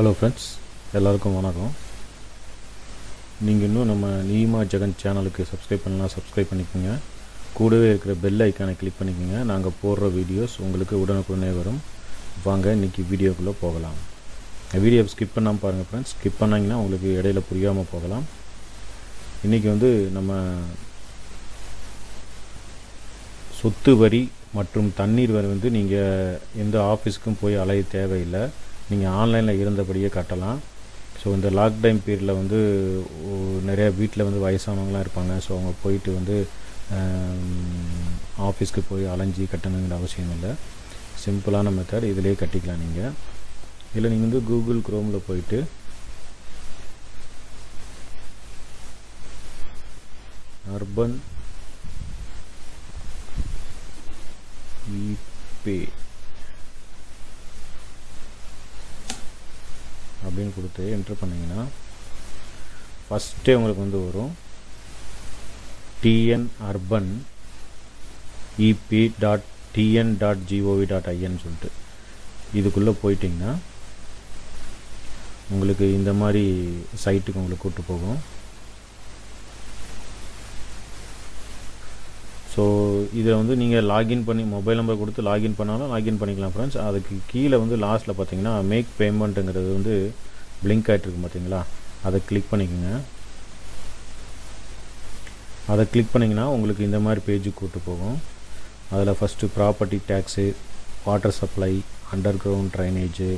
Hello friends, எல்லாருக்கும் வணக்கம். நீங்கள் இன்னும் நம்ம நீமா ஜெகன் சேனலுக்கு சப்ஸ்கிரைப் பண்ணலாம், சப்ஸ்கிரைப் பண்ணிக்கோங்க. கூடவே இருக்கிற பெல் ஐக்கானை கிளிக் பண்ணிக்கோங்க. நாங்கள் போடுற வீடியோஸ் உங்களுக்கு உடனுக்குடனே வரும். வாங்க இன்றைக்கி வீடியோக்குள்ளே போகலாம். வீடியோ ஸ்கிப் பண்ணாமல் பாருங்கள் ஃப்ரெண்ட்ஸ். ஸ்கிப் பண்ணிங்கன்னா உங்களுக்கு இடையில புரியாமல் போகலாம். இன்றைக்கி நம்ம சொத்து வரி மற்றும் தண்ணீர் வரி நீங்கள் எந்த ஆஃபீஸுக்கும் போய் அலைய தேவையில்லை. நீங்கள் ஆன்லைனில் இருந்தபடியே கட்டலாம். ஸோ இந்த லாக்டைம் பீரியடில் நிறையா வீட்டில் வயசானவங்களாம் இருப்பாங்க. ஸோ அவங்க போயிட்டு ஆஃபீஸ்க்கு போய் அலைஞ்சி கட்டணுங்கிற அவசியம் இல்லை. சிம்பிளான மெத்தட், இதிலே கட்டிக்கலாம். நீங்கள் இல்லை நீங்கள் கூகுள் குரோமில் போயிட்டு அர்பன் இபே அப்படின்னு கொடுத்து என்ட்ரு பண்ணிங்கன்னா ஃபஸ்ட்டே உங்களுக்கு வரும் TN-Urban EP.TN.gov.in சொல்லிட்டு. இதுக்குள்ளே போயிட்டிங்கன்னா உங்களுக்கு இந்த மாதிரி சைட்டுக்கு உங்களுக்கு கூப்பிட்டு போகும். ஸோ இதை நீங்கள் லாகின் பண்ணி மொபைல் நம்பர் கொடுத்து லாகின் பண்ணாலும் லாகின் பண்ணிக்கலாம் ஃப்ரெண்ட்ஸ். அதுக்கு கீழே லாஸ்ட்டில் பார்த்தீங்கன்னா மேக் பேமெண்ட்டுங்கிறது பிளிங்க் ஆகிட்டுருக்கு பார்த்தீங்களா, அதை கிளிக் பண்ணிக்கோங்க. அதை கிளிக் பண்ணிங்கன்னா உங்களுக்கு இந்த மாதிரி பேஜுக்கு கூப்பிட்டு போகும். அதில் first property tax, water supply, under ground drainage,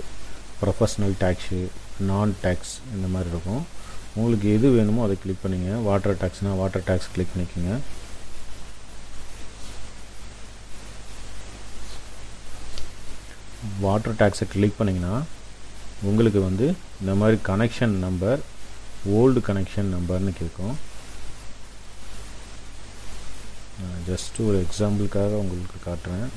professional tax, நான் டேக்ஸ் இந்த மாதிரி இருக்கும். உங்களுக்கு எது வேணுமோ அதை கிளிக் பண்ணிங்க. வாட்டர் டேக்ஸ்னால் வாட்டர் டேக்ஸ் கிளிக் பண்ணிக்கோங்க. வாட்டர் டேக்ஸை கிளிக் பண்ணிங்கன்னா உங்களுக்கு இந்த மாதிரி கனெக்ஷன் நம்பர், ஓல்டு கனெக்ஷன் நம்பர்னு கேட்கும். ஜஸ்ட்டு ஒரு எக்ஸாம்பிளுக்காக உங்களுக்கு காட்டுறேன்.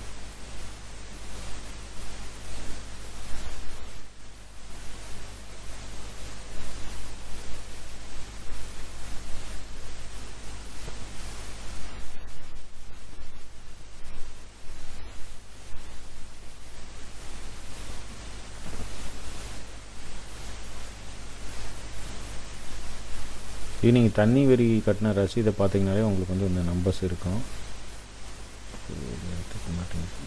இது நீங்கள் தண்ணி வரி கட்டின ரசீதை பார்த்தீங்கனாலே உங்களுக்கு இந்த நம்பர்ஸ் இருக்கும். எடுத்துக்க மாட்டேங்குது.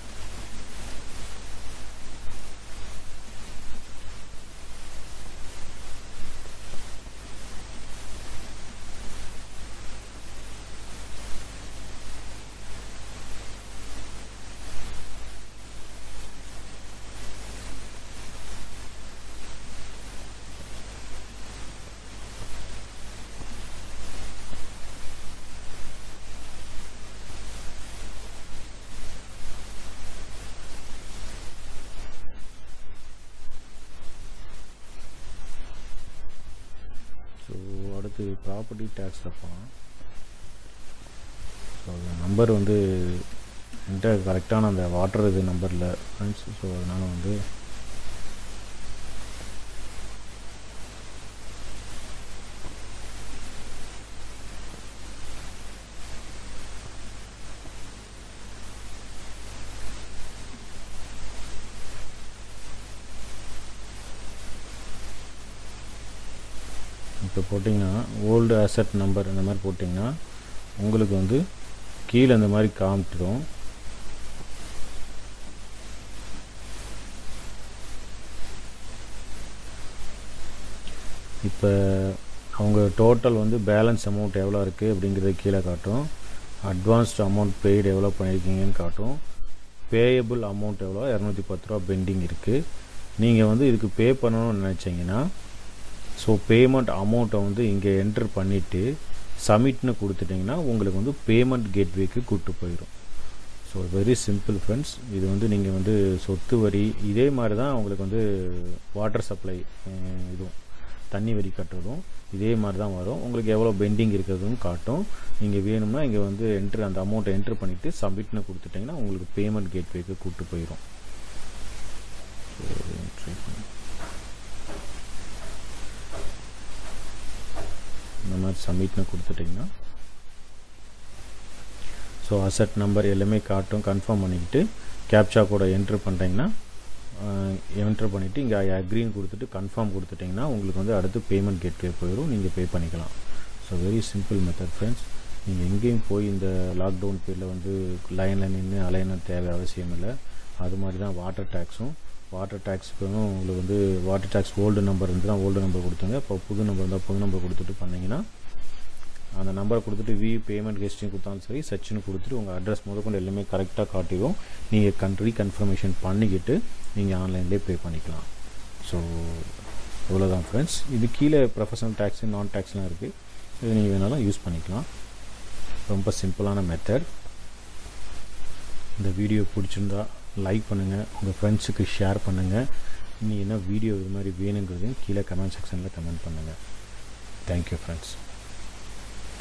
அடுத்து ப்ராப்பர்ட்டி டேக்ஸில் போகலாம். ஸோ நம்பர் என்கிட்ட கரெக்டான அந்த வாட்டர் இது நம்பரில் ஃப்ரெண்ட்ஸ். ஸோ அதனால் இப்போ போட்டிங்கன்னா ஓல்டு அசட் நம்பர் இந்த மாதிரி போட்டிங்கன்னா உங்களுக்கு கீழே இந்த மாதிரி காமிச்சிடும். இப்போ அவங்க டோட்டல் பேலன்ஸ் அமௌண்ட் எவ்வளோ இருக்குது அப்படிங்கிறது கீழே காட்டும். அட்வான்ஸ்டு அமௌண்ட் பெய்டு எவ்வளோ பண்ணியிருக்கீங்கன்னு காட்டும். பேயபிள் அமௌண்ட் எவ்வளோ, 210 ரூபா பெண்டிங் இருக்குது. நீங்கள் இதுக்கு பே பண்ணணும்னு நினச்சிங்கன்னா ஸோ பேமெண்ட் அமௌண்ட்டை இங்கே என்ட்ரு பண்ணிவிட்டு சப்மிட்னு கொடுத்துட்டிங்கன்னா உங்களுக்கு பேமெண்ட் கேட்வேக்கு கூப்பிட்டு போயிடும். So very simple friends. இது நீங்கள் சொத்து வரி இதே மாதிரி தான் உங்களுக்கு வாட்டர் சப்ளை இதுவும் தண்ணி வரி கட்டுறதும் இதே மாதிரி தான் வரும். உங்களுக்கு எவ்வளோ பெண்டிங் இருக்கிறதும் காட்டும். நீங்கள் வேணும்னா இங்கே என்ட்ரு அந்த அமௌண்ட்டை என்ட்ரு பண்ணிவிட்டு சப்மிட்னு கொடுத்துட்டிங்கன்னா உங்களுக்கு பேமெண்ட் கேட்வேக்கு கூப்பிட்டு போயிடும். இந்த மாதிரி சப்மிட்னு கொடுத்துட்டிங்கன்னா ஸோ அசட் நம்பர் எல்லாமே காட்டும். கன்ஃபார்ம் பண்ணிக்கிட்டு கேப்சா கோடை என்ட்ரு பண்ணிட்டீங்கன்னா என்டர் பண்ணிவிட்டு இங்கே அக்ரின்னு கொடுத்துட்டு கன்ஃபார்ம் கொடுத்துட்டிங்கன்னா உங்களுக்கு வந்து அடுத்து பேமெண்ட் கேட்வே போயிடும், நீங்கள் பே பண்ணிக்கலாம். So very simple method friends. நீங்கள் எங்கேயும் போய் இந்த லாக்டவுன் பீரியடில் வந்து லைனில் நின்று அலையணும் தேவை அவசியம் இல்லை. அது மாதிரி தான் வாட்டர் டேக்ஸும். வாட்டர் டேக்ஸுக்கு உங்களுக்கு வந்து வாட்டர் டேக்ஸ் ஓல்டு நம்பர் இருந்துச்சுன்னா ஓல்டு நம்பர் கொடுத்துங்க. இப்போ புது நம்பர் இருந்தால் புது நம்பர் கொடுத்துட்டு பண்ணிங்கன்னா அந்த நம்பரை கொடுத்துட்டு பேமெண்ட் ஹிஸ்ட்ரியும் கொடுத்தாலும் சரி, சர்ச்னு கொடுத்துட்டு உங்கள் அட்ரஸ் முதற்கொண்டு எல்லாமே கரெக்டாக காட்டிடும். நீங்கள் ரீகன்ஃபர்மேஷன் பண்ணிக்கிட்டு நீங்கள் ஆன்லைன்லேயே பே பண்ணிக்கலாம். ஸோ இவ்வளோதான் ஃப்ரெண்ட்ஸ். இது கீழே ப்ரொஃபஷனல் டேக்ஸு நான் டேக்ஸ்லாம் இருக்குது, இது நீங்கள் வேணாலும் யூஸ் பண்ணிக்கலாம். ரொம்ப சிம்பிளான மெத்தட். இந்த வீடியோ பிடிச்சிருந்தா லைக் பண்ணுங்கள், உங்கள் ஃப்ரெண்ட்ஸுக்கு ஷேர் பண்ணுங்கள். நீங்கள் என்ன வீடியோ இது மாதிரி வேணுங்கிறதையும் கீழே கமெண்ட் செக்ஷனில் கமெண்ட் பண்ணுங்கள். Thank you friends.